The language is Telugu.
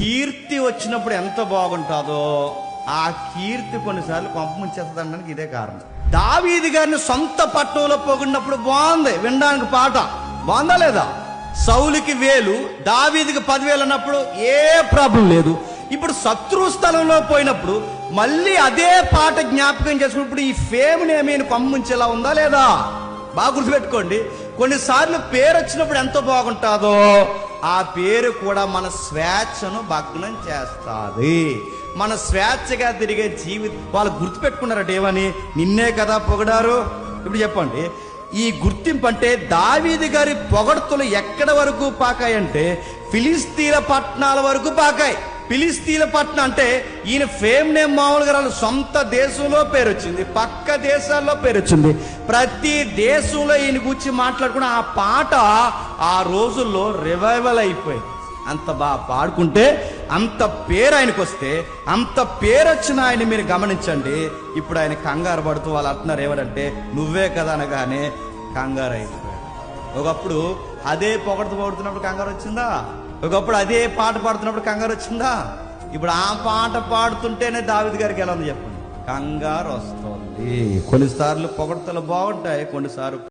కీర్తి వచ్చినప్పుడు ఎంత బాగుంటుందో ఆ కీర్తి కొన్నిసార్లు కొంపముంచేస్తుంది అనడానికి ఇదే కారణం. దావీదు గారిని సొంత పట్టణంలో పొగిడినప్పుడు బాగుంది, వినడానికి పాట బాగుందా లేదా? సౌలుకి 1000, దావీదుకి 10,000 అన్నప్పుడు ఏ ప్రాబ్లం లేదు. ఇప్పుడు శత్రు స్థలంలో పోయినప్పుడు మళ్ళీ అదే పాట జ్ఞాపకం చేసుకున్నప్పుడు ఈ ఫేమ్ నేమీ పంపించేలా ఉందా లేదా? బాగా గుర్తుపెట్టుకోండి. కొన్నిసార్లు పేరు వచ్చినప్పుడు ఎంత బాగుంటుందో ఆ పేరు కూడా మన స్వేచ్ఛను భగ్నం చేస్తుంది. మన స్వేచ్ఛగా తిరిగే జీవితం వాళ్ళు గుర్తుపెట్టుకున్నారట ఏమని? నిన్నే కదా పొగడారు. ఇప్పుడు చెప్పండి, ఈ గుర్తింపు అంటే దావీదు గారి పొగడ్తలు ఎక్కడ వరకు పాకాయంటే ఫిలిస్తీన్ల పట్టణాల వరకు పాకాయి. ఫిలిస్తీన్ల పట్టణం అంటే ఈయన ఫేమ్ నేమ్ మామూలుగా రాదు, సొంత దేశంలో పేరు వచ్చింది, పక్క దేశాల్లో పేరు వచ్చింది. ప్రతి దేశంలో ఈయన గురించి మాట్లాడుకున్న ఆ పాట ఆ రోజుల్లో రివైవల్ అయిపోయింది. అంత బాగా పాడుకుంటే అంత పేరు ఆయనకు వస్తే, అంత పేరు వచ్చిన ఆయన మీరు గమనించండి. ఇప్పుడు ఆయన కంగారు పడుతూ వాళ్ళు అంటున్నారు ఏమంటే నువ్వే కదా అనగానే కంగారు అయిపోయాడు. ఒకప్పుడు అదే పొగడుతున్నప్పుడు కంగారు వచ్చిందా? ఒకప్పుడు అదే పాట పాడుతున్నప్పుడు కంగారు వచ్చిందా? ఇప్పుడు ఆ పాట పాడుతుంటేనే దావీదు గారికి ఎలా ఉంది చెప్పండి, కంగారు వస్తుంది. కొన్నిసార్లు పొగడ్తలు బాగుంటాయి, కొన్నిసార్లు